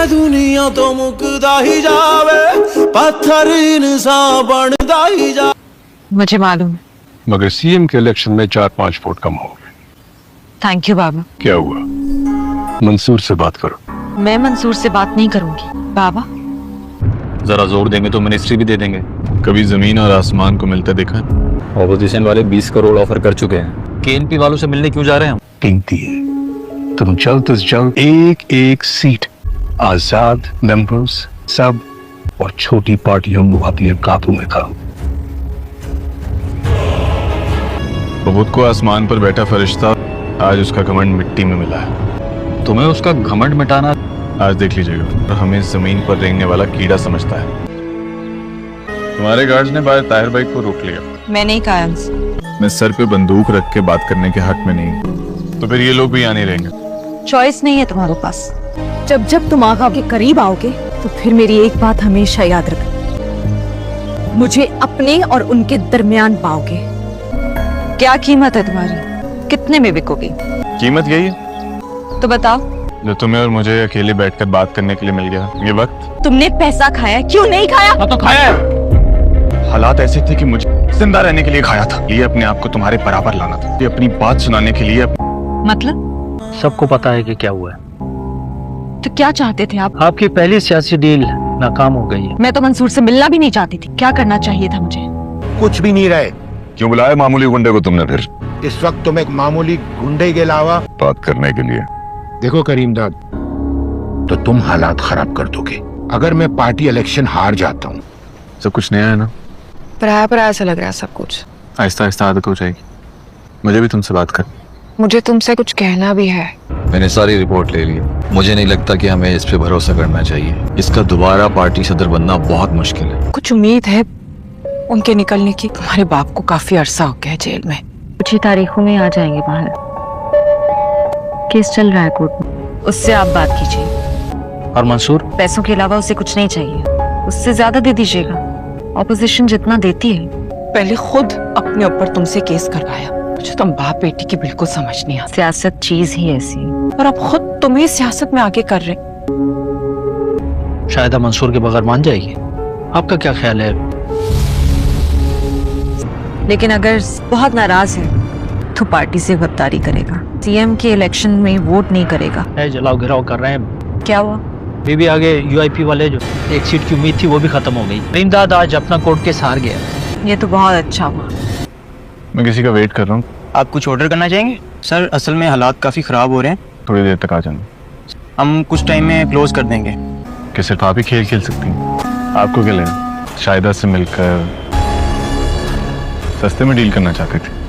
दुनिया तो मुकदा ही जावे, पत्थर इंसान बनदा ही जा। मुझे मालूम है, मगर सीएम के इलेक्शन में 4-5 वोट कम हो गए। थैंक यू बाबा। क्या हुआ? मंसूर से बात करो। मैं मंसूर से बात नहीं करूंगी बाबा। जरा जोर देंगे तो मिनिस्ट्री भी दे देंगे। कभी जमीन और आसमान को मिलते देखा है? ऑपोजिशन वाले 20 करोड़ ऑफर कर चुके हैं। केएनपी वालों से मिलने क्यों जा रहे हैं हम? कीमती है, तुम जल्द से जल्द एक सीट आजाद मेंबर्स सब और छोटी पार्टियों को अपने काबू में करो। बहुत को आसमान पर बैठा फरिश्ता, आज उसका घमंड मिट्टी में मिला है। तुम्हें उसका घमंड मिटाना, आज देख लीजिएगा, और हमें जमीन पर रेंगने वाला कीड़ा समझता है। तुम्हारे गार्ड्स ने बाहर ताहिर भाई को रोक लिया। मैं नहीं कहा। मैं सर पे बंदूक रख के बात करने के हक में नहीं, तो फिर ये लोग भी यहाँ नहीं रहेंगे। चॉइस नहीं है तुम्हारे पास। जब जब तुम आगा के करीब आओगे तो फिर मेरी एक बात हमेशा याद रखना, मुझे अपने और उनके दरमियान पाओगे। क्या कीमत है तुम्हारी? कितने में बिकोगी? कीमत यही है तो बताओ। जो तुम्हें और मुझे अकेले बैठकर बात करने के लिए मिल गया ये वक्त। तुमने पैसा खाया, क्यों नहीं खाया? तो खाया है। हालात ऐसे थे कि मुझे जिंदा रहने के लिए खाया था। ये अपने आप को तुम्हारे बराबर लाना था, ये अपनी बात सुनाने के लिए। मतलब सबको पता है कि क्या हुआ है। तो क्या चाहते थे आप? आपकी पहली सियासी डील नाकाम हो गई है। मैं तो मंसूर से मिलना भी नहीं चाहती थी। क्या करना चाहिए था मुझे? कुछ भी नहीं रहे। क्यों बुलाया मामूली गुंडे को तुमने फिर? इस वक्त तुम एक मामूली गुंडे के अलावा बात करने के लिए। देखो करीम दाद, तो तुम हालात खराब कर दोगे अगर मैं पार्टी इलेक्शन हार जाता हूँ। सब कुछ नया है ना, पराया पराया सा लग रहा है सब कुछ। आहिस्ता आहिस्ता आदत हो जाएगी। मुझे भी तुमसे बात कर। मुझे तुमसे कुछ कहना भी है। मैंने सारी रिपोर्ट ले ली। मुझे नहीं लगता कि हमें इस पे भरोसा करना चाहिए। इसका दोबारा पार्टी सदर बनना बहुत मुश्किल है। कुछ उम्मीद है उनके निकलने की। तुम्हारे बाप को काफी अरसा हो गया है जेल में। कुछ ही तारीखों में आ जाएंगे बाहर। केस चल रहा है कोर्ट में, उससे आप बात कीजिए। और मंसूर? पैसों के अलावा उसे कुछ नहीं चाहिए, उससे ज्यादा दे दीजिएगा। ऑपोजिशन जितना देती है। पहले खुद अपने ऊपर तुमसे केस करवाया। मुझे तुम बाप बेटी की बिल्कुल समझ नहीं आती। सियासत चीज ही ऐसी है। और अब खुद तुम्हें सियासत में आगे कर रहे। शायद मंसूर के बगैर मान जाएगी। आपका क्या ख्याल है? लेकिन अगर बहुत नाराज है तो पार्टी से गद्दारी करेगा। सीएम के इलेक्शन में वोट नहीं करेगा। जलाओ गिराओ कर रहे हैं। क्या हुआ? बीबी आगे यूआईपी वाले जो एक सीट की उम्मीद थी वो भी खत्म हो गई। करीमदाद आज अपना कोर्ट केस हार गया। ये तो बहुत अच्छा हुआ। मैं किसी का वेट कर रहा हूँ। आप कुछ ऑर्डर करना चाहेंगे? सर असल में हालात काफ़ी ख़राब हो रहे हैं। थोड़ी देर तक आ जाना। हम कुछ टाइम में क्लोज कर देंगे। कि सिर्फ आप ही खेल खेल सकती हैं? आपको क्या लेना? शाहिदा से मिलकर सस्ते में डील करना चाहते थे।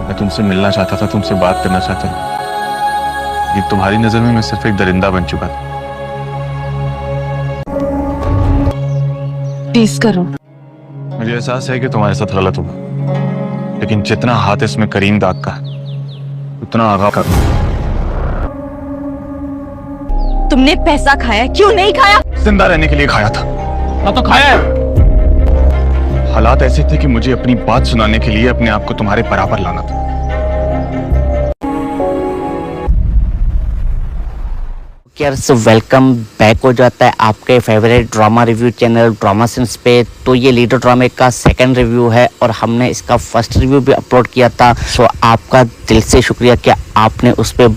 मैं तुमसे मिलना चाहता था, तुमसे बात करना चाहता था। ये तुम्हारी नजर में मैं सिर्फ एक दरिंदा बन चुका था। प्लीज करो। मुझे एहसास है कि तुम्हारे साथ गलत हुआ, लेकिन जितना हाथ इसमें करीम दाग का उतना आगा का। तुमने पैसा खाया, क्यों नहीं खाया? जिंदा रहने के लिए खाया था। तो खाया है। हालात ऐसे थे कि मुझे अपनी बात सुनाने के लिए अपने आप को तुम्हारे बराबर लाना था। वेलकम बैक हो जाता है आपके favourite drama review channel drama since पे। तो ये लीडर ड्रामे का सेकंड रिव्यू है और हमने इसका फर्स्ट रिव्यू भी अपलोड किया था। सो आपका दिल से शुक्रिया कि आपने उस पर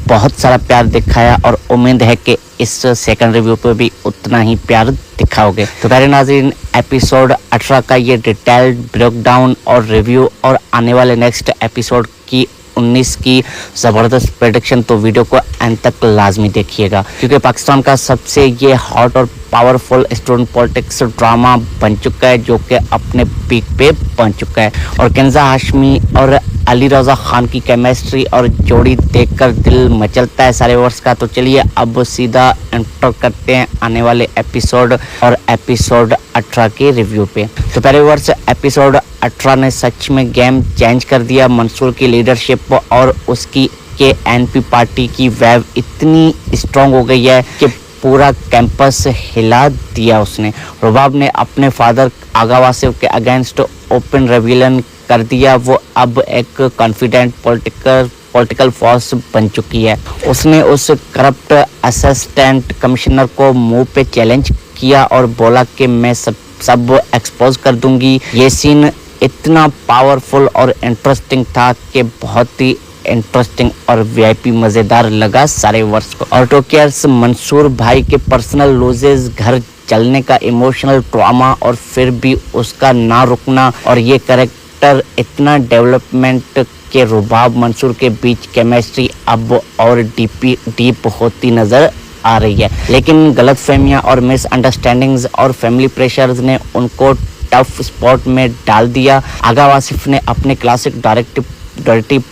बहुत सारा प्यार दिखाया और उम्मीद है कि इस सेकंड रिव्यू पे भी उतना ही प्यार दिखाओगे। तो प्यारे नाज़रीन, एपिसोड 18 का ये डिटेल्ड ब्रेकडाउन और रिव्यू और आने वाले नेक्स्ट एपिसोड की 19 की ज़बरदस्त प्रेडिक्शन, तो वीडियो को अंत तक लाजमी देखिएगा क्योंकि पाकिस्तान का सबसे ये हॉट और पावरफुल स्टूडेंट पॉलिटिक्स ड्रामा बन चुका है जो कि अपने पीक पे पहुंच चुका है। और कंजा हाशमी और अली रज़ा खान की केमिस्ट्री और जोड़ी देखकर दिल मचलता है सारे वर्ष का। तो चलिए अब सीधा एंटर करते हैं आने वाले एपिसोड और एपिसोड 18 के रिव्यू पे। तो पहले वर्ष एपिसोड 18 ने सच में गेम चेंज कर दिया। मंसूर की लीडरशिप और उसकी केएनपी पार्टी की वेव इतनी स्ट्रॉन्ग हो गई है कि पूरा कैंपस हिला दिया उसने। रुबाब ने अपने फादर आगा वासिफ के अगेंस्ट ओपन रेबेलियन कर दिया। वो अब एक कॉन्फिडेंट पॉलिटिकल पॉलिटिकल फोर्स बन चुकी है। उसने उस करप्ट असिस्टेंट कमिश्नर को मुंह पे चैलेंज किया और बोला कि मैं सब एक्सपोज कर दूंगी। ये सीन इतना पावरफुल और इंटरेस्टिंग था कि बहुत ही इंटरेस्टिंग और वीआईपी मजेदार लगा सारे वर्ष को। और टोकियर्स मंसूर भाई के पर्सनल लूजेस, घर चलने का इमोशनल ट्रॉमा और फिर भी उसका ना रुकना और ये कैरेक्टर इतना डेवलपमेंट के रुबाब मंसूर के बीच केमिस्ट्री अब और डीप होती नजर आ रही है। लेकिन गलतफहमियां और मिसअंडरस्टैंडिंग्स और फैमिली प्रेशर्स ने उनको टफ स्पॉट में डाल दिया। आगा वासिफ ने अपने क्लासिक डायरेक्टिव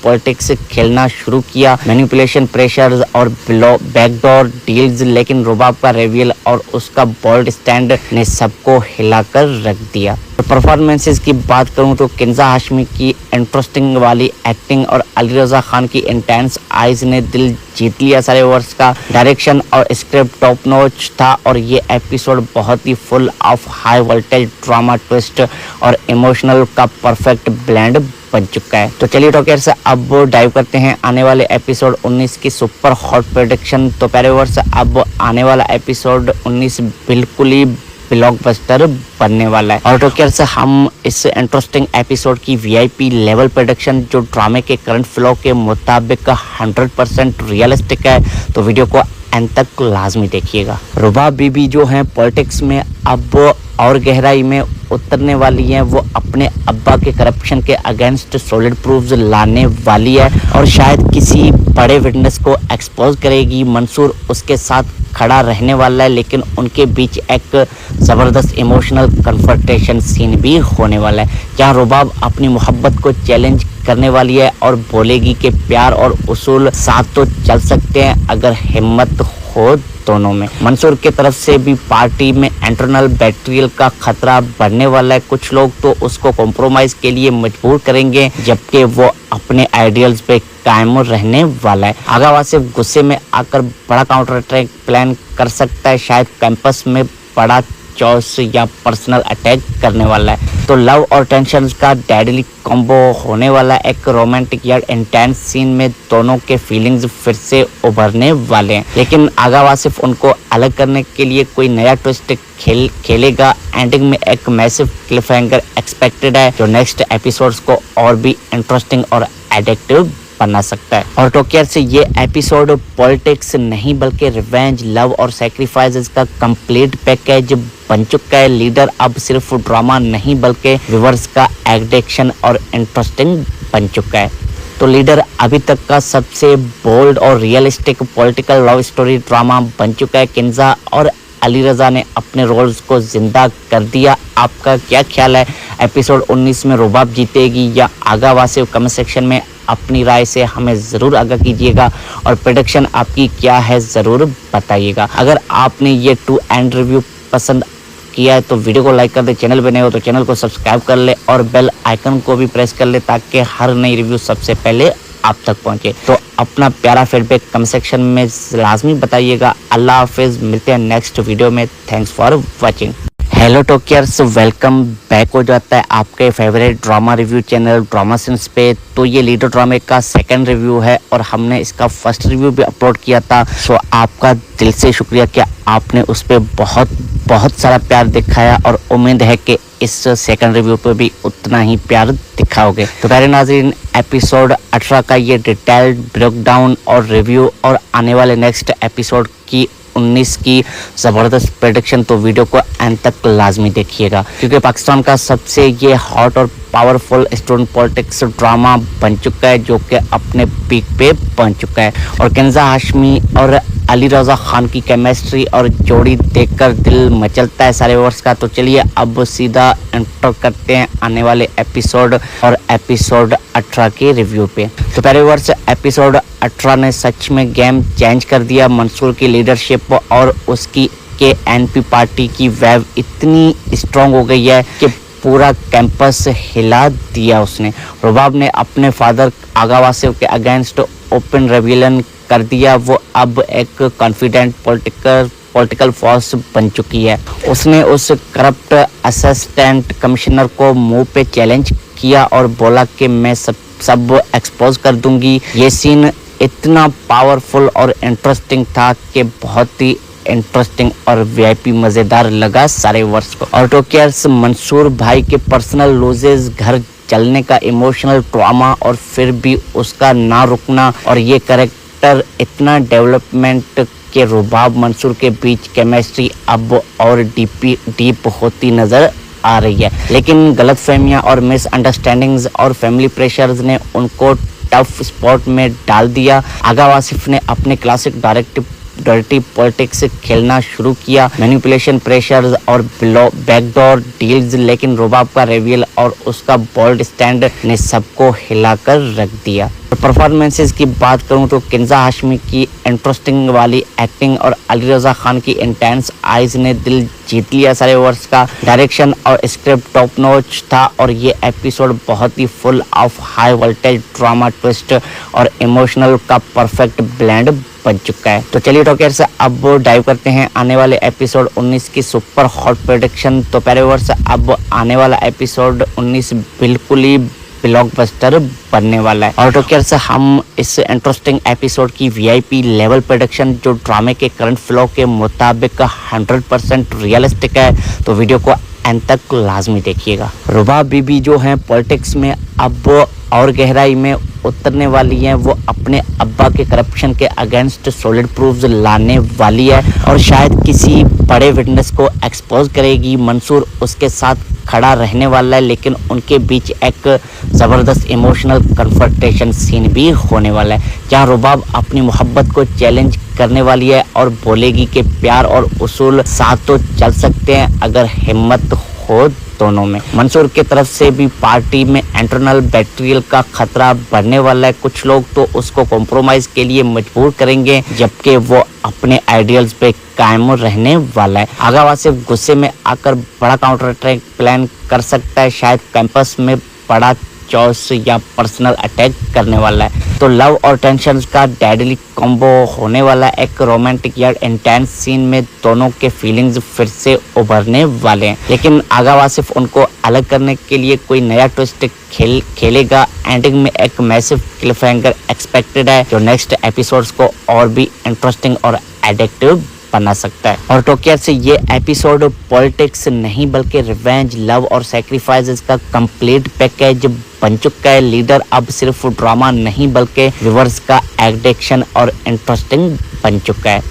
पॉलिटिक्स खेलना शुरू किया, मैनिपुलेशन, प्रेशर्स और बैकडोर डील्स। लेकिन रुबाब का रिवील और उसका बोल्ड स्टैंड ने सबको हिलाकर रख दिया। परफॉर्मेंसेस की बात करूं तो किंजा हाशमी की इंटरेस्टिंग वाली एक्टिंग और अली रजा खान की इंटेंस आइज ने दिल जीत लिया सारे वर्ष का। डायरेक्शन और स्क्रिप्ट टॉप नॉच था और ये एपिसोड बहुत ही full of high voltage drama, twist और इमोशनल का परफेक्ट ब्लेंड बन चुका है। तो चलिए टॉकर्स अब डाइव करते हैं आने वाले एपिसोड 19 की सुपर हॉट प्रेडिक्शन। तो प्यारे वर्ष अब आने वाला एपिसोड 19 बिल्कुल ही ब्लॉकबस्टर बनने वाला है। और टॉकर्स हम इस इंटरेस्टिंग एपिसोड की वीआईपी लेवल प्रेडिक्शन जो ड्रामे के करंट फ्लो के मुताबिक 100% रियलिस्टिक है, तो वीडियो को एंड तक लाजमी देखिएगा। रुबाब बीबी जो हैं पॉलिटिक्स में अब और गहराई में उतरने वाली हैं। वो अपने अब्बा के करप्शन के अगेंस्ट सॉलिड प्रूफ्स लाने वाली है और शायद किसी बड़े विटनेस को एक्सपोज करेगी। मंसूर उसके साथ खड़ा रहने वाला है, लेकिन उनके बीच एक ज़बरदस्त इमोशनल कन्फ्रंटेशन सीन भी होने वाला है, जहाँ रुबाब अपनी मोहब्बत को चैलेंज करने वाली है और बोलेगी कि प्यार और उसूल साथ तो चल सकते हैं अगर हिम्मत हो दोनों में। मंसूर की तरफ से भी पार्टी में इंटरनल बैक्टीरियल का खतरा बढ़ने वाला है। कुछ लोग तो उसको कॉम्प्रोमाइज के लिए मजबूर करेंगे, जबकि वो अपने आइडियल्स पे कायम रहने वाला है। आगा वासिफ गुस्से में आकर बड़ा काउंटर अटैक प्लान कर सकता है, शायद कैंपस में बड़ा चॉइस या पर्सनल अटैक करने वाला है। तो लव और टेंशन का डेडली कॉम्बो होने वाला है। एक रोमांटिक या इंटेंस सीन में दोनों के फीलिंग्स फिर से उभरने वाले हैं, लेकिन आगा वासिफ उनको अलग करने के लिए कोई नया ट्विस्ट खेलेगा। एंडिंग में एक मैसिव क्लिफहैंगर एक्सपेक्टेड है जो नेक्स्ट एपिसोड्स को और भी इंटरेस्टिंग और एडिक्टिव बना सकता है। और टोकियर से ये एपिसोड पॉलिटिक्स नहीं बल्कि रिवेंज, लव और सैक्रिफाइसेस का कंप्लीट पैकेज बन चुका है। लीडर अब सिर्फ ड्रामा नहीं बल्कि व्यूअर्स का एडिक्शन और इंटरेस्टिंग बन चुका है। तो लीडर अभी तक का सबसे बोल्ड और realistic political love story drama बन चुका है। किंजा और अली रजा ने अपने रोल्स को जिंदा कर दिया। आपका क्या ख्याल है, एपिसोड 19 में रुबाब जीतेगी या आगा वासिफ? कमेंट सेक्शन में अपनी राय से हमें ज़रूर आगाह कीजिएगा और प्रेडिक्शन आपकी क्या है ज़रूर बताइएगा। अगर आपने ये टू एंड रिव्यू पसंद किया है तो वीडियो को लाइक कर दे, चैनल पे नए हो तो चैनल को सब्सक्राइब कर ले और बेल आइकन को भी प्रेस कर ले ताकि हर नई रिव्यू सबसे पहले आप तक पहुंचे। तो अपना प्यारा फीडबैक कमेंट सेक्शन में लाजमी बताइएगा। अल्लाह हाफिज़, मिलते हैं नेक्स्ट वीडियो में। Thanks for watching. Hello talkers, welcome back हो जाता है आपके favourite drama review channel drama since पे। तो ये लीडर ड्रामे का सेकंड रिव्यू है और हमने इसका फर्स्ट रिव्यू भी अपलोड किया था। सो आपका दिल से शुक्रिया कि आपने उस पर बहुत सारा प्यार दिखाया और उम्मीद है कि इस सेकंड रिव्यू पे भी उतना ही प्यार दिखाओगे। तो प्यारे नाज़रीन, एपिसोड 18 का ये डिटेल्ड ब्रेकडाउन और रिव्यू और आने वाले नेक्स्ट एपिसोड की 19 की ज़बरदस्त प्रेडिक्शन, तो वीडियो को एंड तक लाजमी देखिएगा क्योंकि पाकिस्तान का सबसे ये हॉट और पावरफुल स्टूडेंट पॉलिटिक्स ड्रामा बन चुका है जो कि अपने पीक पे पहुंच चुका है। और किंजा हाशमी और अली रजा खान की केमिस्ट्री और जोड़ी देखकर दिल मचलता है सारे वर्ष का। तो चलिए अब सीधा एंटर करते हैं आने वाले एपिसोड और एपिसोड 18 के रिव्यू पे। तो पहले वर्ष एपिसोड 18 ने सच में गेम चेंज कर दिया। मंसूर की लीडरशिप और उसकी के एनपी पार्टी की वेव इतनी स्ट्रॉन्ग हो गई है कि पूरा कैंपस हिला दिया उसने। रुबाब ने अपने फादर आगा वासिफ के अगेंस्ट ओपन रेबेलियन कर दिया। वो अब एक कॉन्फिडेंट पॉलिटिकल फोर्स बन चुकी है। उसने उस करप्ट असिस्टेंट कमिश्नर को मुंह पे चैलेंज किया और बोला कि मैं सब एक्सपोज कर दूंगी। ये सीन इतना पावरफुल और इंटरेस्टिंग था कि बहुत ही इंटरेस्टिंग और वीआईपी मजेदार लगा सारे वर्ष को। और टोकियर्स मंसूर भाई के पर्सनल लॉसेस, घर चलने का इमोशनल ट्रॉमा और फिर भी उसका ना रुकना, और ये कैरेक्टर इतना डेवलपमेंट के रुबाब मंसूर के बीच केमिस्ट्री अब और डीप होती नजर आ रही है। लेकिन गलतफहमियां और मिसअंडरस्टैंडिंग्स और फैमिली प्रेशर्स ने उनको टफ स्पॉट में डाल दिया। आगा वासिफ ने अपने क्लासिक डर्टी पॉलिटिक्स खेलना शुरू किया, मैनिपुलेशन, प्रेशर्स और बैकडोर डील्स, लेकिन रुबाब का रिवील और उसका बोल्ड स्टैंड ने सबको हिलाकर रख दिया। परफॉर्मेंसेस की बात करूं तो किंजा हाशमी की इंटरेस्टिंग वाली एक्टिंग और अली रजा खान की इंटेंस आइज ने दिल जीत लिया सारे वर्ष का। डायरेक्शन और स्क्रिप्ट टॉप नॉच था और ये एपिसोड बहुत ही full of high voltage drama, twist और इमोशनल का परफेक्ट ब्लेंड बन चुका है। तो चलिए टॉकर्स, अब डाइव करते हैं आने वाले एपिसोड 19 की सुपर हॉट प्रेडिक्शन। तो प्यारे वर्ष, अब आने वाला एपिसोड 19 बिल्कुल ही ब्लॉकबस्टर बनने वाला है। और टॉकर्स, हम इस इंटरेस्टिंग एपिसोड की वीआईपी लेवल प्रेडिक्शन जो ड्रामे के करंट फ्लो के मुताबिक 100% रियलिस्टिक है, तो वीडियो को एंड तक लाजमी देखिएगा। रुबाब बीबी जो है पॉलिटिक्स में अब और गहराई में उतरने वाली है। वो अपने अब्बा के करप्शन के अगेंस्ट सॉलिड प्रूफ्स लाने वाली है और शायद किसी बड़े विटनेस को एक्सपोज करेगी। मंसूर उसके साथ खड़ा रहने वाला है, लेकिन उनके बीच एक ज़बरदस्त इमोशनल कन्फ्रंटेशन सीन भी होने वाला है, जहां रुबाब अपनी मोहब्बत को चैलेंज करने वाली है और बोलेगी कि प्यार और उसूल साथ तो चल सकते हैं अगर हिम्मत हो दोनों में। मंसूर की तरफ से भी पार्टी में इंटरनल बैक्टीरियल का खतरा बढ़ने वाला है। कुछ लोग तो उसको कॉम्प्रोमाइज के लिए मजबूर करेंगे, जबकि वो अपने आइडियल्स पे कायम रहने वाला है। आगा वासिफ गुस्से में आकर बड़ा काउंटर अटैक प्लान कर सकता है, शायद कैंपस में बड़ा चॉस या पर्सनल अटैक करने वाला है। तो लव और टेंशन का डेडली कॉम्बो होने वाला है। एक रोमांटिक या इंटेंस सीन में दोनों के फीलिंग्स फिर से उभरने वाले हैं, लेकिन आगा वासिफ उनको अलग करने के लिए कोई नया ट्विस्ट खेलेगा। एंडिंग में एक मैसिव क्लिफहैंगर एक्सपेक्टेड है जो नेक्स्ट एपिसोड्स को और भी इंटरेस्टिंग और एडिक्टिव बना सकता है। और टोकियर से ये एपिसोड पॉलिटिक्स नहीं बल्कि रिवेंज, लव और सैक्रिफाइसेस का कंप्लीट पैकेज बन चुका है। लीडर अब सिर्फ ड्रामा नहीं बल्कि व्यूअर्स का एडिक्शन और इंटरेस्टिंग बन चुका है।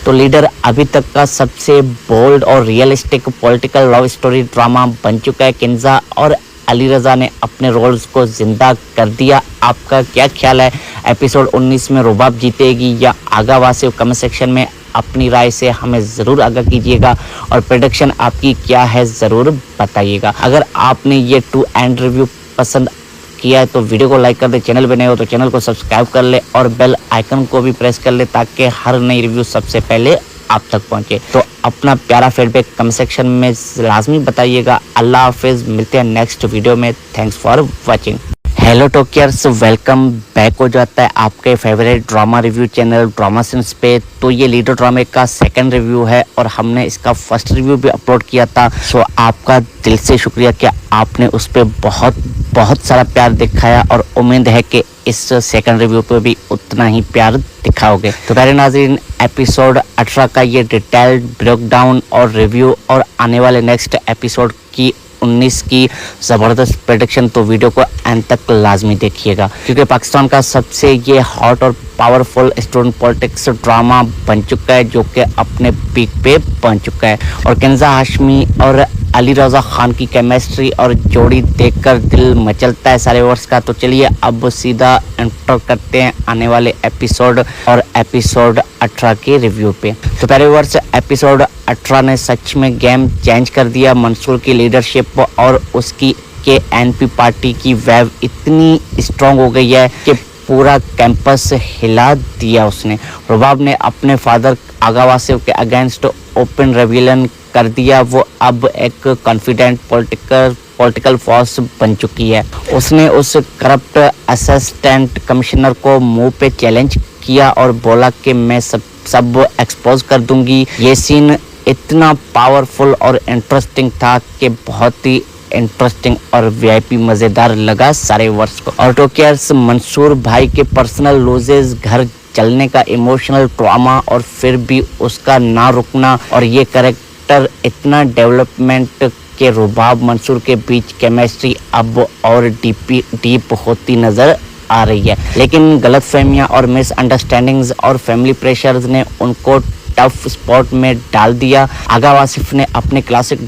तो लीडर अभी तक का सबसे बोल्ड और realistic political love story drama बन चुका है। किंजा और अली रजा ने अपने रोल्स को जिंदा कर दिया। आपका क्या ख्याल है, एपिसोड 19 में रुबाब जीतेगी या आगा वासिफ? कमेंट सेक्शन में अपनी राय से हमें ज़रूर आगाह कीजिएगा और प्रेडिक्शन आपकी क्या है ज़रूर बताइएगा। अगर आपने ये टू एंड रिव्यू पसंद किया है तो वीडियो को लाइक कर दे, चैनल पे नए हो तो चैनल को सब्सक्राइब कर ले और बेल आइकन को भी प्रेस कर ले ताकि हर नई रिव्यू सबसे पहले आप तक पहुंचे। तो अपना प्यारा फीडबैक कमेंट सेक्शन में लाजमी बताइएगा। अल्लाह हाफिज़, मिलते हैं नेक्स्ट वीडियो में। Thanks for watching. Hello talkiers, welcome back हो जाता है आपके favourite drama review channel drama since पे। तो ये लीडर ड्रामे का सेकंड रिव्यू है और हमने इसका फर्स्ट रिव्यू भी अपलोड किया था। सो आपका दिल से शुक्रिया कि आपने उस पर बहुत सारा प्यार दिखाया और उम्मीद है कि इस सेकंड रिव्यू पे भी उतना ही प्यार दिखाओगे। तो प्यारे नाज़रीन, एपिसोड 18 का ये डिटेल्ड ब्रेकडाउन और रिव्यू और आने वाले नेक्स्ट एपिसोड की 19 की ज़बरदस्त प्रेडिक्शन, तो वीडियो को एंड तक लाजमी देखिएगा क्योंकि पाकिस्तान का सबसे ये हॉट और पावरफुल स्टूडेंट पॉलिटिक्स ड्रामा बन चुका है जो कि अपने पीक पे पहुंच चुका है। और किंजा हाशमी और अली रजा खान की केमिस्ट्री और जोड़ी देखकर दिल मचलता है सारे वर्ष का। तो चलिए अब सीधा एंटर करते हैं आने वाले एपिसोड और एपिसोड 18 के रिव्यू पे। तो पहले वर्ष एपिसोड 18 ने सच में गेम चेंज कर दिया। मंसूर की लीडरशिप और उसकी के एनपी पार्टी की वेव इतनी स्ट्रॉन्ग हो गई है कि पूरा कैंपस हिला दिया उसने। रुबाब ने अपने फादर आगा वासिफ के अगेंस्ट ओपन रेबिलियन कर दिया। वो अब एक कॉन्फिडेंट पॉलिटिकल फोर्स बन चुकी है। उसने उस करप्ट असिस्टेंट कमिश्नर को मुंह पे चैलेंज किया और बोला कि मैं सब एक्सपोज कर दूंगी। ये सीन इतना पावरफुल और इंटरेस्टिंग था कि बहुत ही इंटरेस्टिंग और वीआईपी मजेदार लगा सारे वर्ष को। ऑटो केयर्स मंसूर भाई के पर्सनल लॉसेस, घर चलने का इमोशनल ट्रॉमा और फिर भी उसका ना रुकना, और ये कैरेक्टर इतना डेवलपमेंट के रुबाब मंसूर के बीच केमिस्ट्री अब और डीप होती नजर आ रही है। लेकिन गलतफहमियां और मिसअंडरस्टैंडिंग्स और फैमिली प्रेशर्स ने उनको टफ स्पॉट में डाल दिया। आगा वासिफ ने अपने क्लासिक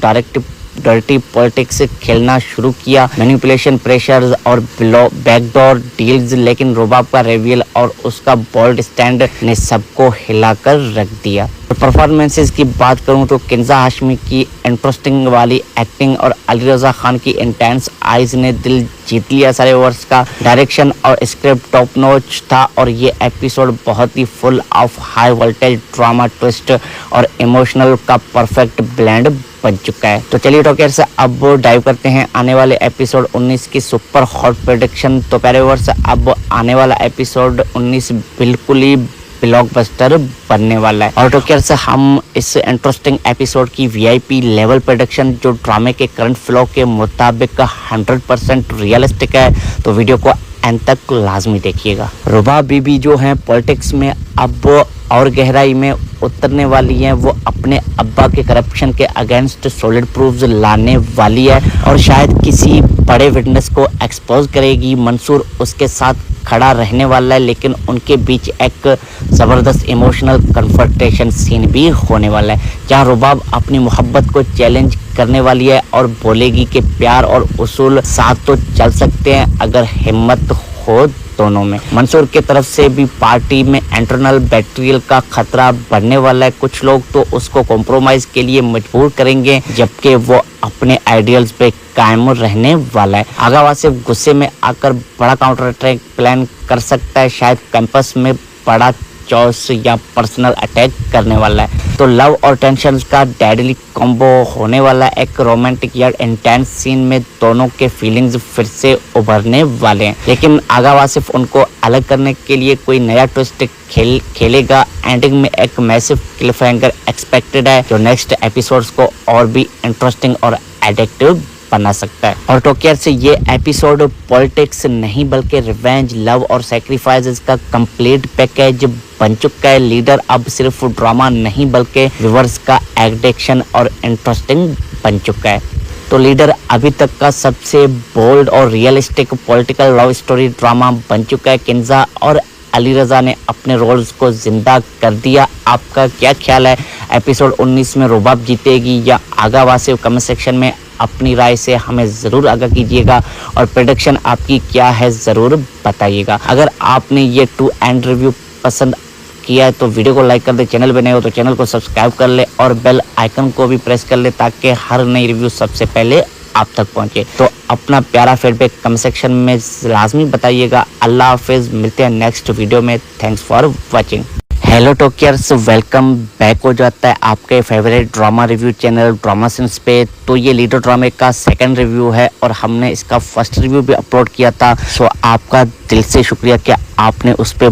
डर्टी पॉलिटिक्स खेलना शुरू किया, मैनिपुलेशन, प्रेशर्स और बैकडोर डील्स, लेकिन रुबाब का रिवील और उसका बोल्ड स्टैंड ने सबको हिलाकर रख दिया। परफॉर्मेंसेस की बात करूं तो किंजा हाशमी की इंटरेस्टिंग वाली एक्टिंग और अली रजा खान की इंटेंस आइज ने दिल जीत लिया सारे वर्ष का। डायरेक्शन और स्क्रिप्ट टॉप नॉच था और ये एपिसोड बहुत ही full of high voltage drama, twist और इमोशनल का परफेक्ट ब्लेंड बन चुका है। तो चलिए टॉकर से अब डाइव करते हैं आने वाले एपिसोड 19 की सुपर हॉट प्रेडिक्शन। तो प्यारे वर्ष अब आने वाला एपिसोड 19 बिल्कुल ही ब्लॉकबस्टर बनने वाला है। और टॉकर से हम इस इंटरेस्टिंग एपिसोड की वीआईपी लेवल प्रेडिक्शन जो ड्रामे के करंट फ्लो के मुताबिक 100% रियलिस्टिक है, तो वीडियो को एंड तक लाजमी देखिएगा। रुबा बीबी जो हैं पॉलिटिक्स में अब और गहराई में उतरने वाली हैं। वो अपने अब्बा के करप्शन के अगेंस्ट सॉलिड प्रूफ्स लाने वाली है और शायद किसी बड़े विटनेस को एक्सपोज करेगी। मंसूर उसके साथ खड़ा रहने वाला है, लेकिन उनके बीच एक ज़बरदस्त इमोशनल कन्फ्रंटेशन सीन भी होने वाला है, जहाँ रुबाब अपनी मोहब्बत को चैलेंज करने वाली है और बोलेगी कि प्यार और उसूल साथ तो चल सकते हैं अगर हिम्मत हो दोनों में। मंसूर की तरफ से भी पार्टी में इंटरनल बैक्टीरियल का खतरा बढ़ने वाला है। कुछ लोग तो उसको कॉम्प्रोमाइज के लिए मजबूर करेंगे, जबकि वो अपने आइडियल्स पे कायम रहने वाला है। आगा वासिफ गुस्से में आकर बड़ा काउंटर अटैक प्लान कर सकता है, शायद कैंपस में बड़ा चॉइस या पर्सनल अटैक करने वाला है। तो लव और टेंशन का डेडली कॉम्बो होने वाला है। एक रोमांटिक या इंटेंस सीन में दोनों के फीलिंग्स फिर से उभरने वाले हैं, लेकिन आगा वासिफ उनको अलग करने के लिए कोई नया ट्विस्ट खेलेगा। एंडिंग में एक मैसिव क्लिफहैंगर एक्सपेक्टेड है जो नेक्स्ट एपिसोड्स को और भी इंटरेस्टिंग और एडिक्टिव बना सकता है। और टॉकर से ये एपिसोड पॉलिटिक्स नहीं बल्कि रिवेंज, लव और सैक्रिफाइसेस का कंप्लीट पैकेज बन चुका है। लीडर अब सिर्फ ड्रामा नहीं बल्कि व्यूअर्स का एडिक्शन और इंटरेस्टिंग बन चुका है। तो लीडर अभी तक का सबसे बोल्ड और realistic political love story drama बन चुका है। किंजा और अली रजा ने अपने रोल्स को जिंदा कर दिया। आपका क्या ख्याल है, एपिसोड 19 में रुबाब जीतेगी या आगा वासिफ? कमेंट सेक्शन में अपनी राय से हमें ज़रूर आगाह कीजिएगा और प्रेडिक्शन आपकी क्या है ज़रूर बताइएगा। अगर आपने ये टू एंड रिव्यू पसंद किया है तो वीडियो को लाइक कर दे, चैनल पे नए हो तो चैनल को सब्सक्राइब कर ले और बेल आइकन को भी प्रेस कर ले ताकि हर नई रिव्यू सबसे पहले आप तक पहुंचे। तो अपना प्यारा फीडबैक कमेंट सेक्शन में लाजमी बताइएगा। अल्लाह हाफिज़, मिलते हैं नेक्स्ट वीडियो में। Thanks for watching. Hello talkiers, welcome back हो जाता है आपके favourite drama review channel drama since पे। तो ये लीडर ड्रामे का सेकंड रिव्यू है और हमने इसका फर्स्ट रिव्यू भी अपलोड किया था। सो आपका दिल से शुक्रिया कि आपने उस पर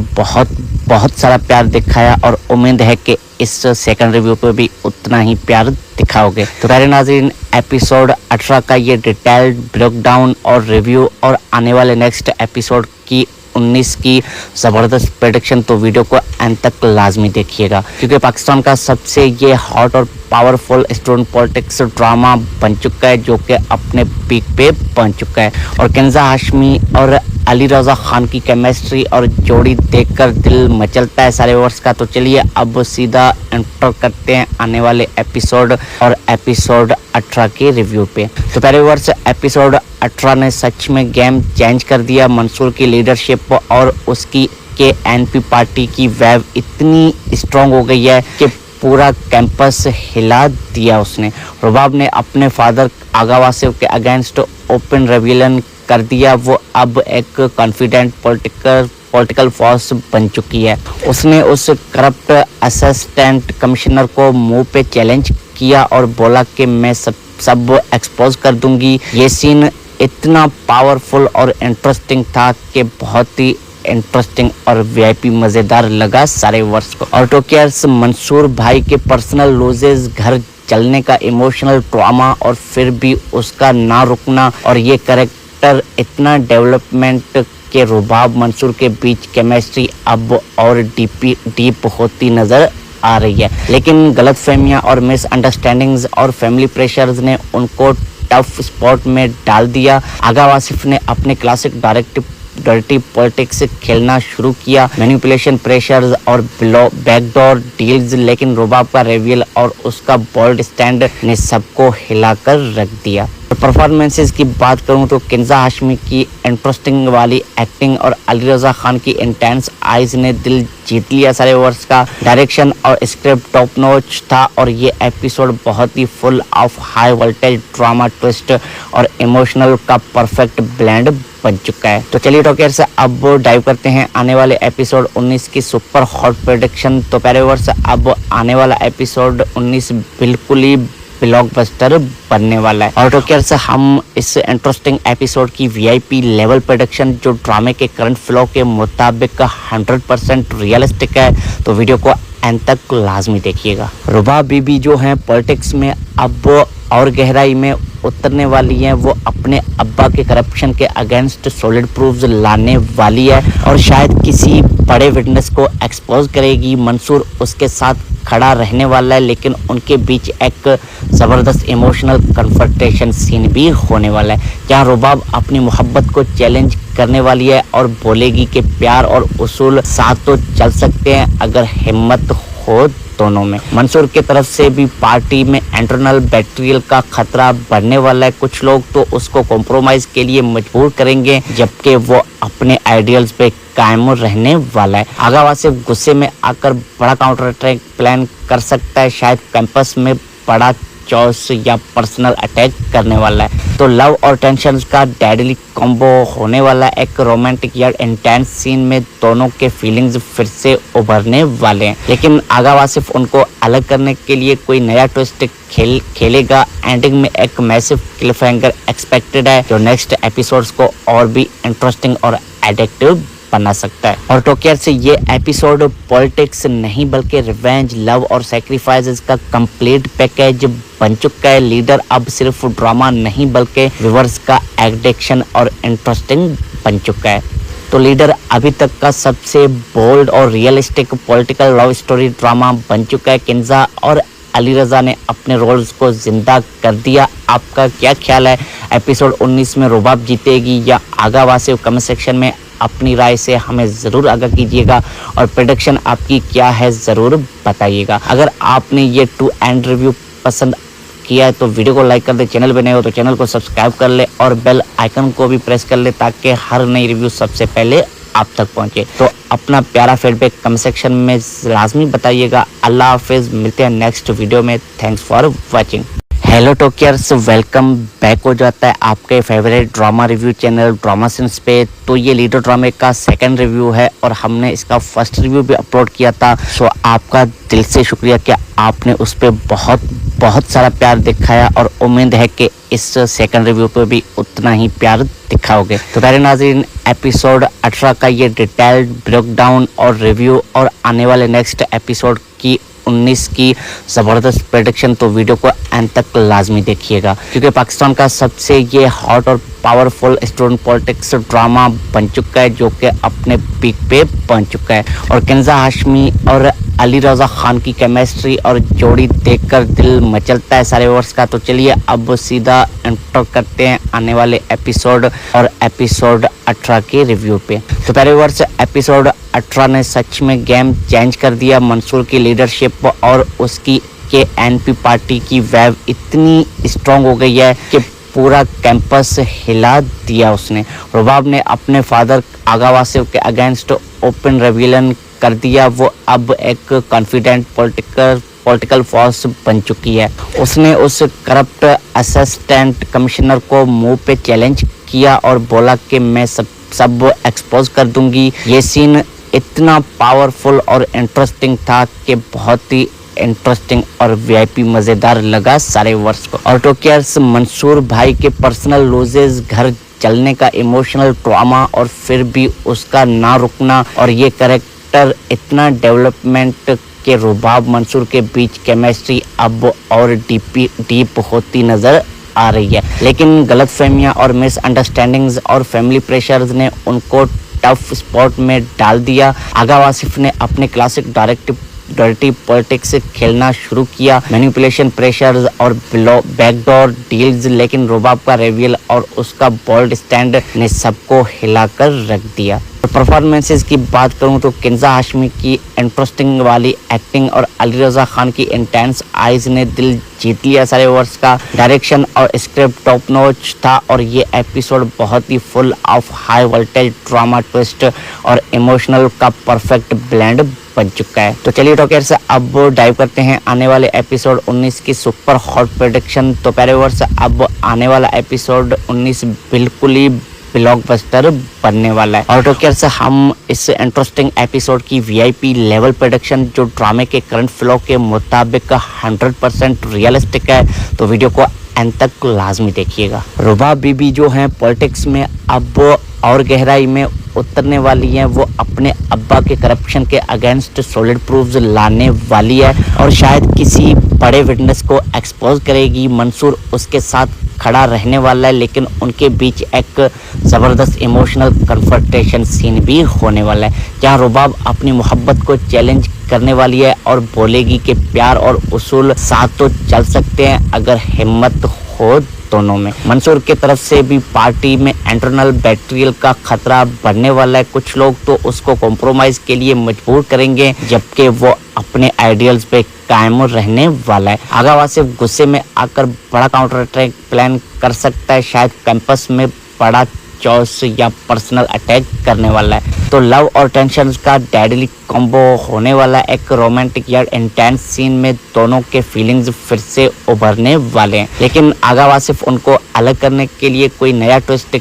बहुत सारा प्यार दिखाया और उम्मीद है कि इस सेकंड रिव्यू पे भी उतना ही प्यार दिखाओगे। तो प्यारे नाज़रीन, एपिसोड 18 का ये डिटेल्ड ब्रेकडाउन और रिव्यू और आने वाले नेक्स्ट एपिसोड की 19 की ज़बरदस्त प्रेडिक्शन, तो वीडियो को एंड तक लाजमी देखिएगा क्योंकि पाकिस्तान का सबसे ये हॉट और पावरफुल स्टूडेंट पॉलिटिक्स ड्रामा बन चुका है जो कि अपने पीक पे पहुंच चुका है। और किंजा हाशमी और अली रजा खान की केमिस्ट्री और जोड़ी देखकर दिल मचलता है सारे वर्ष का। तो चलिए अब सीधा एंटर करते हैं आने वाले एपिसोड और एपिसोड 18 के रिव्यू पे। तो पहले वर्ष एपिसोड 18 ने सच में गेम चेंज कर दिया। मंसूर की लीडरशिप और उसकी के एनपी पार्टी की वेव इतनी स्ट्रांग हो गई है कि पूरा कैंपस हिला दिया उसने। रुबाब ने अपने फादर आगा वासिफ के अगेंस्ट ओपन रेबिलियन कर दिया। वो अब एक कॉन्फिडेंट पॉलिटिकल फोर्स बन चुकी है। उसने उस करप्ट असिस्टेंट कमिश्नर को मुंह पे चैलेंज किया और बोला कि मैं सब एक्सपोज कर दूंगी। ये सीन इतना पावरफुल और इंटरेस्टिंग था कि बहुत ही इंटरेस्टिंग और वीआईपी मजेदार लगा सारे वर्ष को। और टॉकियर्स, मंसूर भाई के पर्सनल लॉसेस, घर चलने का इमोशनल ड्रामा और फिर भी उसका ना रुकना और ये कैरेक्टर इतना डेवलपमेंट के रुबाब मंसूर के बीच केमिस्ट्री अब और डीप होती नजर आ रही है। लेकिन गलतफहमियां और मिसअंडरस्टैंडिंग्स और फैमिली प्रेशर्स ने उनको टफ स्पॉट में डाल दिया। आगा वासिफ ने अपने क्लासिक डर्टी पॉलिटिक्स खेलना शुरू किया, मैनिपुलेशन, प्रेशर्स और बैकडोर डील्स, लेकिन रुबाब का रिवील और उसका बोल्ड स्टैंड ने सबको हिलाकर रख दिया। परफॉर्मेंसेस की बात करूं तो किंजा हाशमी की इंटरेस्टिंग वाली एक्टिंग और अली रजा खान की इंटेंस आइज ने दिल जीत लिया। सारे वर्ष का डायरेक्शन और स्क्रिप्ट टॉप नॉच था और ये एपिसोड बहुत ही full of high voltage drama, twist और इमोशनल का परफेक्ट ब्लेंड बन चुका है। तो चलिए टॉकियर से अब डाइव करते हैं आने वाले एपिसोड 19 की सुपर हॉट प्रेडिक्शन। तो पहले वर्ष अब आने वाला एपिसोड 19 बिल्कुल ही ब्लॉकबस्टर बनने वाला है। और टॉकियर से हम इस इंटरेस्टिंग एपिसोड की वीआईपी लेवल प्रेडिक्शन जो ड्रामे के करंट फ्लो के मुताबिक 100% रियलिस्टिक है, तो वीडियो को एंड तक लाजमी देखिएगा। रुबा बीबी जो हैं पॉलिटिक्स में अब और गहराई में उतरने वाली हैं। वो अपने अब्बा के करप्शन के अगेंस्ट सॉलिड प्रूफ्स लाने वाली है और शायद किसी बड़े विटनेस को एक्सपोज करेगी। मंसूर उसके साथ खड़ा रहने वाला है, लेकिन उनके बीच एक ज़बरदस्त इमोशनल कन्फ्रंटेशन सीन भी होने वाला है, जहाँ रुबाब अपनी मोहब्बत को चैलेंज करने वाली है और बोलेगी कि प्यार और उसूल साथ तो चल सकते हैं अगर हिम्मत हो दोनों में। मंसूर की तरफ से भी पार्टी में इंटरनल बैक्टीरियल का खतरा बढ़ने वाला है। कुछ लोग तो उसको कॉम्प्रोमाइज के लिए मजबूर करेंगे, जबकि वो अपने आइडियल्स पे कायम रहने वाला है। आगा वासिफ गुस्से में आकर बड़ा काउंटर अटैक प्लान कर सकता है, शायद कैंपस में बड़ा चॉइस या पर्सनल अटैक करने वाला है। तो लव और टेंशन का डेडली कॉम्बो होने वाला है। एक रोमांटिक या इंटेंस सीन में दोनों के फीलिंग्स फिर से उभरने वाले हैं, लेकिन आगा वासिफ उनको अलग करने के लिए कोई नया ट्विस्ट खेलेगा। एंडिंग में एक मैसिव क्लिफहैंगर एक्सपेक्टेड है जो नेक्स्ट एपिसोड्स को और भी इंटरेस्टिंग और एडिक्टिव बना सकता है। और टॉकियर से ये एपिसोड पॉलिटिक्स नहीं बल्कि रिवेंज, लव और सैक्रिफाइसेस का कंप्लीट पैकेज बन चुका है। लीडर अब सिर्फ ड्रामा नहीं बल्कि व्यूअर्स का एडिक्शन और इंटरेस्टिंग बन चुका है। तो लीडर अभी तक का सबसे बोल्ड और realistic political love story drama बन चुका है। किंजा और अली रजा ने अपने रोल्स को जिंदा कर दिया। आपका क्या ख्याल है, एपिसोड 19 में रुबाब जीतेगी या आगा वासिफ? कमेंट सेक्शन में अपनी राय से हमें ज़रूर आगाह कीजिएगा और प्रेडिक्शन आपकी क्या है ज़रूर बताइएगा। अगर आपने ये टू एंड रिव्यू पसंद किया है तो वीडियो को लाइक कर दे, चैनल बने हो तो चैनल को सब्सक्राइब कर ले और बेल आइकन को भी प्रेस कर ले ताकि हर नई रिव्यू सबसे पहले आप तक पहुंचे। तो अपना प्यारा फीडबैक कमेंट सेक्शन में लाजमी बताइएगा। अल्लाह हाफिज़, मिलते हैं नेक्स्ट वीडियो में। Thanks for watching. Hello talkiers, welcome back हो जाता है आपके favourite drama review channel drama since पे। तो ये लीडर ड्रामे का सेकंड रिव्यू है और हमने इसका फर्स्ट रिव्यू भी अपलोड किया था। सो आपका दिल से शुक्रिया कि आपने उस पर बहुत सारा प्यार दिखाया और उम्मीद है कि इस सेकंड रिव्यू पे भी उतना ही प्यार दिखाओगे। तो प्यारे नाज़रीन, एपिसोड 18 का ये डिटेल्ड ब्रेकडाउन और रिव्यू और आने वाले नेक्स्ट एपिसोड की 19 की ज़बरदस्त प्रेडिक्शन, तो वीडियो को एंड तक लाजमी देखिएगा क्योंकि पाकिस्तान का सबसे ये हॉट और पावरफुल स्टूडेंट पॉलिटिक्स ड्रामा बन चुका है जो कि अपने पीक पे पहुंच चुका है। और किंजा हाशमी और अली रजा खान की केमिस्ट्री और जोड़ी देखकर दिल मचलता है सारे वर्ष का। तो चलिए अब सीधा एंटर करते हैं आने वाले एपिसोड और एपिसोड 18 के रिव्यू पे। तो पहले वर्ष एपिसोड 18 ने सच में गेम चेंज कर दिया। मंसूर की लीडरशिप और उसकी KNP पार्टी की वेव इतनी स्ट्रॉन्ग हो गई है कि पूरा कैंपस हिला दिया उसने। रुबाब ने अपने फादर आगा वासिफ के अगेंस्ट ओपन रेविलन कर दिया। वो अब एक कॉन्फिडेंट पॉलिटिकल फोर्स बन चुकी है। उसने उस करप्ट असिस्टेंट कमिश्नर को मुंह पे चैलेंज किया और बोला कि मैं सब एक्सपोज कर दूंगी। ये सीन इतना पावरफुल और इंटरेस्टिंग था कि बहुत ही इंटरेस्टिंग और VIP मज़ेदार लगा सारे वर्ष को। और टॉकियर्स, मंसूर भाई के पर्सनल लूजेस, घर चलने का इमोशनल ड्रामा और फिर भी उसका ना रुकना और ये कैरेक्टर इतना डेवलपमेंट कि रुबाब मंसूर के बीच केमिस्ट्री अब और डीप होती नजर आ रही है, लेकिन गलतफहमियां और मिसअंडरस्टैंडिंग्स और फैमिली प्रेशर्स ने उनको टफ स्पॉट में डाल दिया। आगा वासिफ ने अपने क्लासिक डर्टी पॉलिटिक्स खेलना शुरू किया, मैनिपुलेशन, प्रेशर्स और बैकडोर डील्स, लेकिन रुबाब का रिवील और उसका बोल्ड स्टैंड ने सबको हिलाकर रख दिया। परफॉर्मेंसेस की बात करूं तो किंजा हाशमी की इंटरेस्टिंग वाली एक्टिंग और अली रजा खान की इंटेंस आइज ने दिल जीत लिया सारे वर्ष का। डायरेक्शन और स्क्रिप्ट टॉप नॉच था और ये एपिसोड बहुत ही full of high voltage drama, twist और इमोशनल का परफेक्ट ब्लेंड बन चुका है। तो चलिए टॉकर्स अब डाइव करते हैं आने वाले एपिसोड 19 की सुपर हॉट प्रेडिक्शन। तो प्यारे वर्ष अब आने वाला एपिसोड 19 बिल्कुल ही ब्लॉकबस्टर बनने वाला है। और टॉकर्स हम इस इंटरेस्टिंग एपिसोड की वीआईपी लेवल प्रेडिक्शन जो ड्रामे के करंट फ्लो के मुताबिक 100% रियलिस्टिक है, तो वीडियो को एंड तक लाजमी देखिएगा। रुबाब बीबी जो हैं पॉलिटिक्स में अब और गहराई में उतरने वाली हैं। वो अपने अब्बा के करप्शन के अगेंस्ट सॉलिड प्रूफ्स लाने वाली है और शायद किसी बड़े विटनेस को एक्सपोज करेगी। मंसूर उसके साथ खड़ा रहने वाला है, लेकिन उनके बीच एक ज़बरदस्त इमोशनल कन्फ्रंटेशन सीन भी होने वाला है, जहां रुबाब अपनी मोहब्बत को चैलेंज करने वाली है और बोलेगी कि प्यार और उसूल साथ तो चल सकते हैं अगर हिम्मत हो दोनों में। मंसूर की तरफ से भी पार्टी में इंटरनल बैक्टीरियल का खतरा बढ़ने वाला है। कुछ लोग तो उसको कॉम्प्रोमाइज के लिए मजबूर करेंगे, जबकि वो अपने आइडियल्स पे कायम रहने वाला है। आगा वासिफ गुस्से में आकर बड़ा काउंटर अटैक प्लान कर सकता है, शायद कैंपस में बड़ा चॉइस या पर्सनल अटैक करने वाला है। तो लव और टेंशन का डेडली कॉम्बो होने वाला है। एक रोमांटिक या इंटेंस सीन में दोनों के फीलिंग्स फिर से उभरने वाले हैं, लेकिन आगा वासिफ उनको अलग करने के लिए कोई नया ट्विस्ट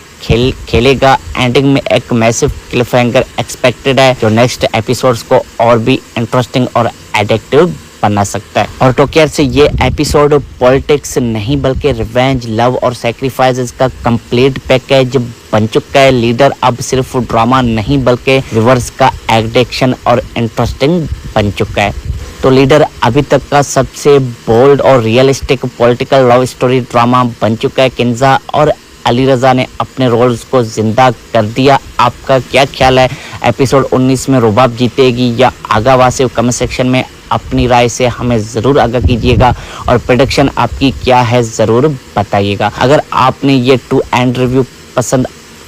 खेलेगा। एंडिंग में एक मैसिव क्लिफहैंगर एक्सपेक्टेड है जो नेक्स्ट एपिसोड्स को और भी इंटरेस्टिंग और एडिक्टिव बना सकता है। और टोकियर से ये एपिसोड पॉलिटिक्स नहीं बल्कि रिवेंज, लव और सैक्रिफाइसेस का कंप्लीट पैकेज बन चुका है। लीडर अब सिर्फ ड्रामा नहीं बल्कि व्यूअर्स का एडिक्शन और इंटरेस्टिंग बन चुका है। तो लीडर अभी तक का सबसे बोल्ड और realistic political love story drama बन चुका है। किंजा और अली रजा ने अपने रोल्स को जिंदा कर दिया। आपका क्या ख्याल है, एपिसोड 19 में रुबाब जीतेगी या आगा वासिफ? कमेंट सेक्शन में अपनी राय से हमें ज़रूर आगाह कीजिएगा और प्रेडिक्शन आपकी क्या है ज़रूर बताइएगा। अगर आपने ये टू एंड रिव्यू पसंद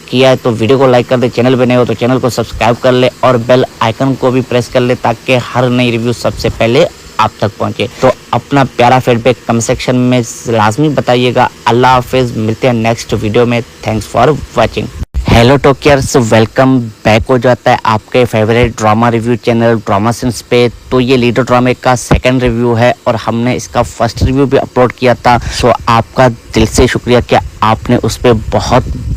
किया है तो वीडियो को लाइक कर दे, चैनल पे नए हो तो चैनल को सब्सक्राइब कर ले और बेल आइकन को भी प्रेस कर ले ताकि हर नई रिव्यू सबसे पहले आप तक पहुंचे। तो अपना प्यारा फीडबैक कमेंट सेक्शन में लाजमी बताइएगा। अल्लाह हाफिज़, मिलते हैं नेक्स्ट वीडियो में। Thanks for watching. Hello talkers, welcome back हो जाता है आपके favourite drama review channel drama since पे। तो ये लीडर ड्रामे का सेकंड रिव्यू है और हमने इसका फर्स्ट रिव्यू भी अपलोड किया था। सो आपका दिल से शुक्रिया कि आपने उस पर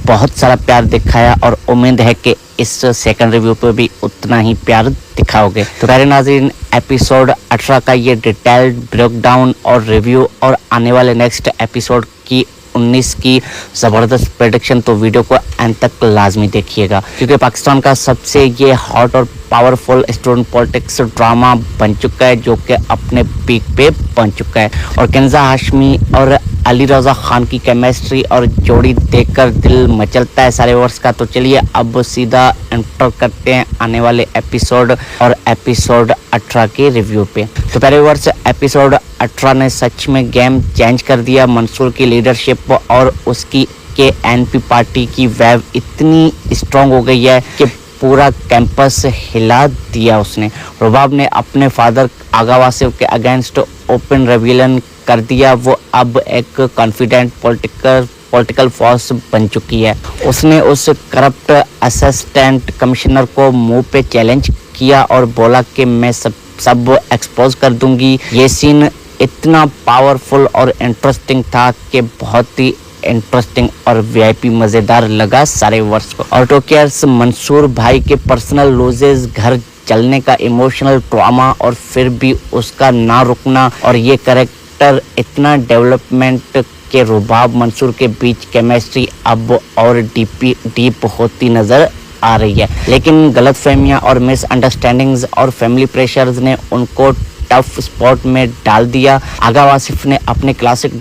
बहुत सारा प्यार दिखाया और उम्मीद है कि इस सेकंड रिव्यू पे भी उतना ही प्यार दिखाओगे। तो प्यारे नाज़रीन, एपिसोड 18 का ये डिटेल्ड ब्रेकडाउन और रिव्यू और आने वाले नेक्स्ट एपिसोड की 19 की ज़बरदस्त प्रेडिक्शन, तो वीडियो को एंड तक लाजमी देखिएगा क्योंकि पाकिस्तान का सबसे ये हॉट और पावरफुल स्टूडेंट पॉलिटिक्स ड्रामा बन चुका है जो कि अपने पीक पे पहुंच चुका है। और किंजा हाशमी और अली रजा खान की केमिस्ट्री और जोड़ी देखकर दिल मचलता है सारे वर्ष का। तो चलिए अब सीधा एंटर करते हैं आने वाले एपिसोड और एपिसोड 18 के रिव्यू पे। तो पहले वर्ष एपिसोड 18 ने सच में गेम चेंज कर दिया। मंसूर की लीडरशिप और उसकी के एनपी पार्टी की वेव इतनी स्ट्रांग हो गई है कि पूरा कैंपस हिला दिया उसने। रुबाब ने अपने फादर आगा वासिफ के अगेंस्ट ओपन रेबेलियन कर दिया। वो अब एक कॉन्फिडेंट पॉलिटिकल फोर्स बन चुकी है। उसने उस करप्ट असिस्टेंट कमिश्नर को मुंह पे चैलेंज किया और बोला कि मैं सब एक्सपोज कर दूंगी। ये सीन इतना पावरफुल और इंटरेस्टिंग था कि बहुत ही इंटरेस्टिंग और वीआईपी मज़ेदार लगा सारे वर्ष को। और टोकियर्स, मंसूर भाई के पर्सनल लूजेस, घर चलने का इमोशनल ड्रामा और फिर भी उसका ना रुकना और ये कैरेक्टर इतना डेवलपमेंट के रुबाब मंसूर के बीच केमिस्ट्री अब और डीप होती नजर आ रही है। लेकिन गलतफहमियां और मिसअंडरस्टैंडिंग्स और फैमिली प्रेशर्स ने उनको टफ स्पॉट में डाल दिया। आगा वासिफ ने अपने क्लासिक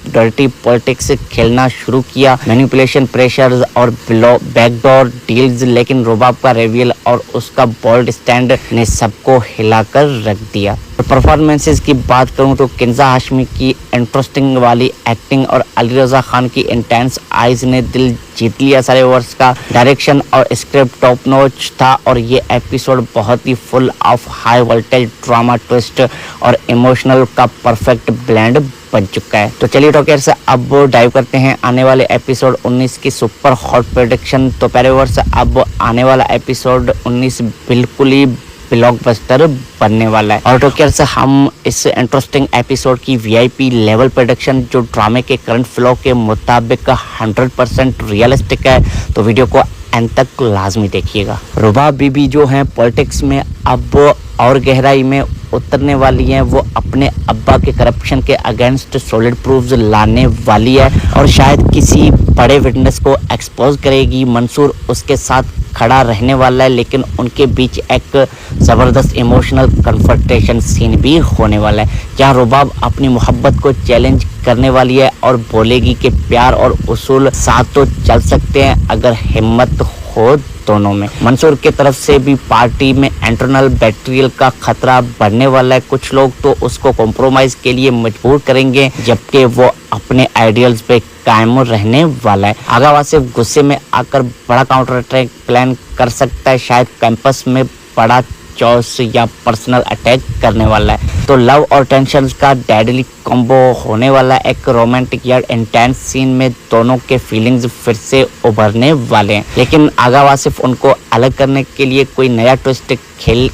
डर्टी पॉलिटिक्स खेलना शुरू किया, मैनिपुलेशन, प्रेशर और बैकडोर डील्स, लेकिन रुबाब का रिवील और उसका बोल्ड स्टैंड ने सबको हिलाकर रख दिया। परफॉर्मेंसेस की बात करूं तो किंजा हाशमी की इंटरेस्टिंग वाली एक्टिंग और अली रजा खान की इंटेंस आइज ने दिल जीत लिया सारे वर्ष का। डायरेक्शन और स्क्रिप्ट टॉप नॉच था और ये एपिसोड बहुत ही full of high voltage drama, twist और इमोशनल का परफेक्ट ब्लेंड बन चुका है। तो चलिए टॉकर्स, अब डाइव करते हैं आने वाले एपिसोड 19 की सुपर हॉट प्रेडिक्शन। तो पहले वर्ष अब आने वाला एपिसोड 19 बिल्कुल ही ब्लॉकबस्टर बनने वाला है। और टॉकर्स, हम इस इंटरेस्टिंग एपिसोड की वीआईपी लेवल प्रेडिक्शन जो ड्रामे के करंट फ्लो के मुताबिक 100% रियलिस्टिक है, तो वीडियो को एंड तक लाजमी देखिएगा। रुबाब बीबी जो हैं पॉलिटिक्स में अब और गहराई में उतरने वाली हैं। वो अपने अब्बा के करप्शन के अगेंस्ट सॉलिड प्रूफ्स लाने वाली है और शायद किसी बड़े विटनेस को एक्सपोज करेगी। मंसूर उसके साथ खड़ा रहने वाला है, लेकिन उनके बीच एक ज़बरदस्त इमोशनल कन्फ्रंटेशन सीन भी होने वाला है, जहां रुबाब अपनी मोहब्बत को चैलेंज करने वाली है और बोलेगी कि प्यार और उसूल साथ तो चल सकते हैं अगर हिम्मत हो दोनों में। मंसूर की तरफ से भी पार्टी में इंटरनल बैक्टीरियल का खतरा बढ़ने वाला है। कुछ लोग तो उसको कॉम्प्रोमाइज के लिए मजबूर करेंगे, जबकि वो अपने आइडियल्स पे कायम रहने वाला है। आगा वासिफ गुस्से में आकर बड़ा काउंटर अटैक प्लान कर सकता है, शायद कैंपस में बड़ा चॉस या पर्सनल अटैक करने वाला है। तो लव और टेंशन का डेडली कॉम्बो होने वाला है। एक रोमांटिक या इंटेंस सीन में दोनों के फीलिंग्स फिर से उभरने वाले हैं, लेकिन आगा वासिफ उनको अलग करने के लिए कोई नया ट्विस्ट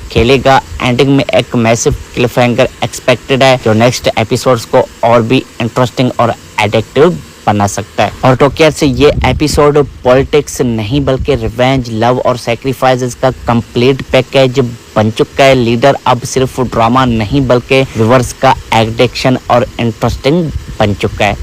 खेलेगा। एंडिंग में एक मैसिव क्लिफहैंगर एक्सपेक्टेड है जो नेक्स्ट एपिसोड्स को और भी इंटरेस्टिंग और एडिक्टिव बना सकता है। और टोकियर से ये एपिसोड पॉलिटिक्स नहीं बल्कि रिवेंज, लव और सैक्रिफाइसेस का कंप्लीट पैकेज बन चुका है। लीडर अब सिर्फ ड्रामा नहीं बल्कि व्यूअर्स का एडिक्शन और इंटरेस्टिंग बन चुका है।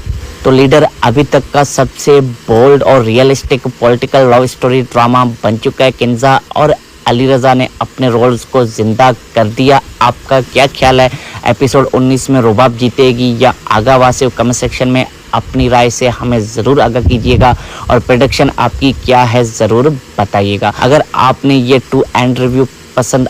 तो लीडर अभी तक का सबसे बोल्ड और realistic political love story drama बन चुका है। किंजा और अली रजा ने अपने रोल्स को जिंदा कर दिया। आपका क्या ख्याल है, एपिसोड 19 में रुबाब जीतेगी या आगा वासिफ? कमेंट सेक्शन में अपनी राय से हमें ज़रूर आगाह कीजिएगा और प्रेडिक्शन आपकी क्या है ज़रूर बताइएगा। अगर आपने ये टू एंड रिव्यू पसंद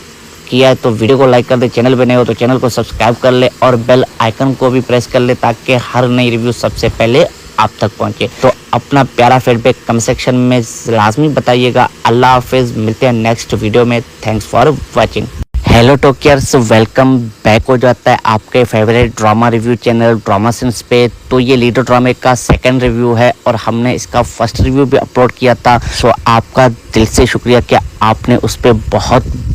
किया है तो वीडियो को लाइक कर दे, चैनल पे नए हो तो चैनल को सब्सक्राइब कर ले और बेल आइकन को भी प्रेस कर ले ताकि हर नई रिव्यू सबसे पहले आप तक पहुंचे। तो अपना प्यारा फीडबैक कमेंट सेक्शन में लाजमी बताइएगा। अल्लाह हाफिज़, मिलते हैं नेक्स्ट वीडियो में। Thanks for watching. Hello talkers, welcome back हो जाता है आपके favourite drama review channel drama since पे। तो ये लीडर ड्रामे का सेकंड रिव्यू है और हमने इसका फर्स्ट रिव्यू भी अपलोड किया था। सो आपका दिल से शुक्रिया कि आपने उस पर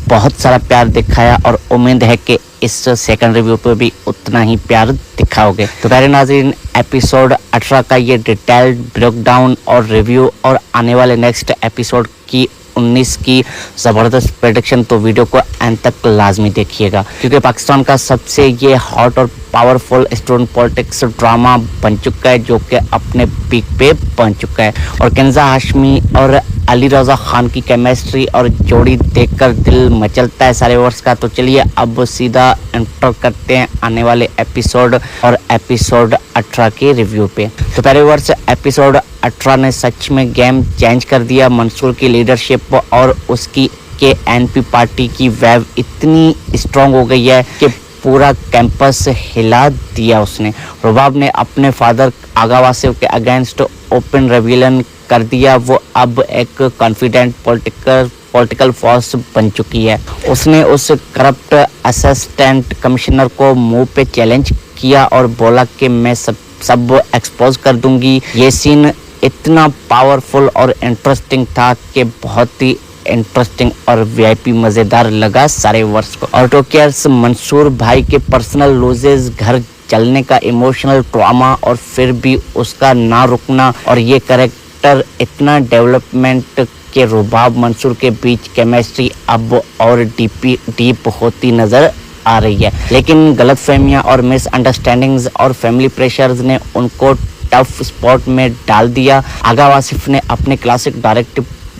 बहुत सारा प्यार दिखाया और उम्मीद है कि इस सेकंड रिव्यू पे भी उतना ही प्यार दिखाओगे। तो प्यारे नाज़रीन, एपिसोड 18 का ये डिटेल्ड ब्रेकडाउन और रिव्यू और आने वाले नेक्स्ट एपिसोड की 19 की ज़बरदस्त प्रेडिक्शन, तो वीडियो को एंड तक लाजमी देखिएगा क्योंकि पाकिस्तान का सबसे ये हॉट और पावरफुल स्टूडेंट पॉलिटिक्स ड्रामा बन चुका है जो कि अपने पीक पे पहुंच चुका है। और किंजा हाशमी और अली रजा खान की केमिस्ट्री और जोड़ी देखकर दिल मचलता है सारे वर्ष का। तो चलिए अब सीधा एंटर करते हैं आने वाले एपिसोड और एपिसोड 18 के रिव्यू पे। तो पहले वर्ष एपिसोड 18 ने सच में गेम चेंज कर दिया। मंसूर की लीडरशिप और उसकी के एनपी पार्टी की वेव इतनी स्ट्रॉन्ग हो गई है कि पूरा कैंपस हिला दिया उसने। रुबाब ने अपने फादर आगा वासिफ के अगेंस्ट ओपन रेबेलियन कर दिया। वो अब एक कॉन्फिडेंट पॉलिटिकल फोर्स बन चुकी है। उसने उस करप्ट असिस्टेंट कमिश्नर को मुंह पे चैलेंज किया और बोला कि मैं सब एक्सपोज कर दूंगी। ये सीन इतना पावरफुल और इंटरेस्टिंग था कि बहुत ही इंटरेस्टिंग और वीआईपी मजेदार लगा सारे वर्ष को। और टोकियर्स, मंसूर भाई के पर्सनल लूजेस, घर चलने का इमोशनल ट्रॉमा और फिर भी उसका ना रुकना और ये कैरेक्टर इतना डेवलपमेंट के रुबाब मंसूर के बीच केमिस्ट्री अब और डीप होती नजर आ रही है। लेकिन गलतफहमियां और मिसअंडरस्टैंडिंग्स और फैमिली प्रेशर्स ने उनको टफ स्पॉट में डाल दिया। आगा वासिफ ने अपने क्लासिक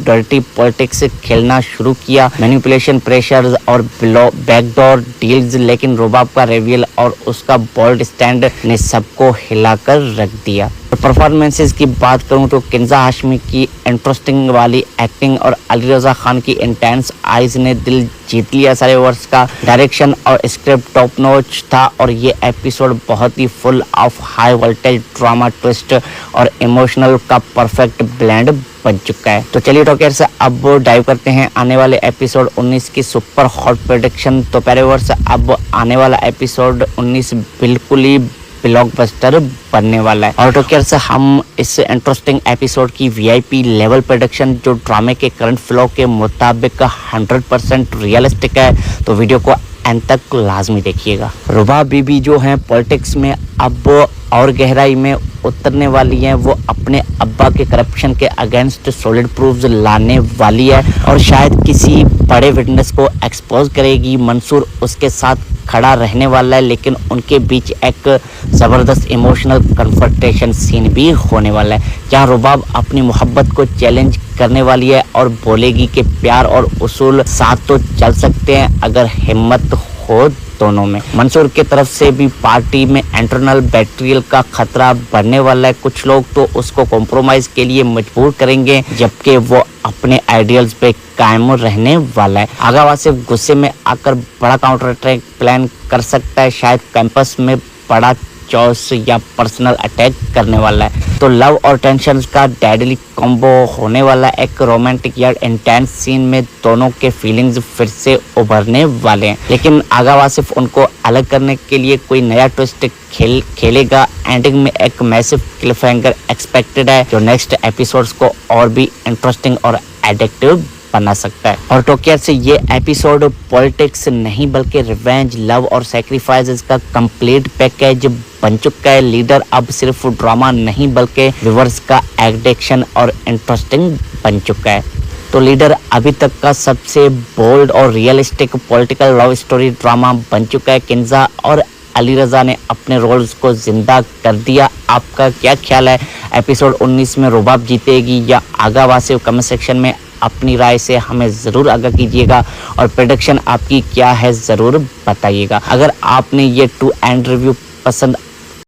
डर्टी पॉलिटिक्स खेलना शुरू किया, मैनिपुलेशन, प्रेशर और बैकडोर डील्स, लेकिन रुबाब का रिवील और उसका बोल्ड स्टैंड ने सबको हिलाकर रख दिया। परफॉर्मेंसेस की बात करूं तो किंजा हाशमी की इंटरेस्टिंग वाली एक्टिंग और अली रजा खान की इंटेंस आइज ने दिल जीत लिया। सारे वर्ष का डायरेक्शन और स्क्रिप्ट टॉप नॉच था और ये एपिसोड बहुत ही full of high voltage drama, twist और इमोशनल का परफेक्ट ब्लेंड बन चुका है। तो चलिए टॉकर से अब डाइव करते हैं आने वाले एपिसोड 19 की सुपर हॉट प्रेडिक्शन। तो पहले वर्ष अब आने वाला एपिसोड 19 बिल्कुल ही ब्लॉकबस्टर बनने वाला है। और टॉकर से हम इस इंटरेस्टिंग एपिसोड की वीआईपी लेवल प्रेडिक्शन जो ड्रामे के करंट फ्लो के मुताबिक 100% रियलिस्टिक है, तो वीडियो को एंड तक लाजमी देखिएगा। रुबाब बीबी जो हैं पॉलिटिक्स में अब और गहराई में उतरने वाली हैं। वो अपने अब्बा के करप्शन के अगेंस्ट सॉलिड प्रूफ्स लाने वाली है और शायद किसी बड़े विटनेस को एक्सपोज करेगी। मंसूर उसके साथ खड़ा रहने वाला है, लेकिन उनके बीच एक ज़बरदस्त इमोशनल कन्फ्रंटेशन सीन भी होने वाला है, जहाँ रुबाब अपनी मोहब्बत को चैलेंज करने वाली है और बोलेगी कि प्यार और उसूल साथ तो चल सकते हैं अगर हिम्मत हो दोनों में। मंसूर की तरफ से भी पार्टी में इंटरनल बैटरियल का खतरा बढ़ने वाला है। कुछ लोग तो उसको कॉम्प्रोमाइज के लिए मजबूर करेंगे, जबकि वो अपने आइडियल्स पे कायम रहने वाला है। आगा वासिफ गुस्से में आकर बड़ा काउंटर अटैक प्लान कर सकता है, शायद कैंपस में बड़ा चॉइस या पर्सनल अटैक करने वाला है। तो लव और टेंशन का डेडली कॉम्बो होने वाला है। एक रोमांटिक या इंटेंस सीन में दोनों के फीलिंग्स फिर से उभरने वाले हैं, लेकिन आगा वासिफ उनको अलग करने के लिए कोई नया ट्विस्ट खेलेगा। एंडिंग में एक मैसिव क्लिफहैंगर एक्सपेक्टेड है जो नेक्स्ट एपिसोड्स को और भी इंटरेस्टिंग और एडिक्टिव बना सकता है। और टोक्यो से ये एपिसोड पॉलिटिक्स नहीं बल्कि रिवेंज, लव और सैक्रिफाइसेस का कंप्लीट पैकेज बन चुका है। लीडर अब सिर्फ ड्रामा नहीं बल्कि व्यूअर्स का एडिक्शन और इंटरेस्टिंग बन चुका है। तो लीडर अभी तक का सबसे बोल्ड और realistic political love story drama बन चुका है। किंजा और अली रजा ने अपने रोल्स को जिंदा कर दिया। आपका क्या ख्याल है, एपिसोड 19 में रुबाब जीतेगी या आगा वासिफ? कमेंट सेक्शन में अपनी राय से हमें ज़रूर आगाह कीजिएगा और प्रेडिक्शन आपकी क्या है ज़रूर बताइएगा। अगर आपने ये टू एंड रिव्यू पसंद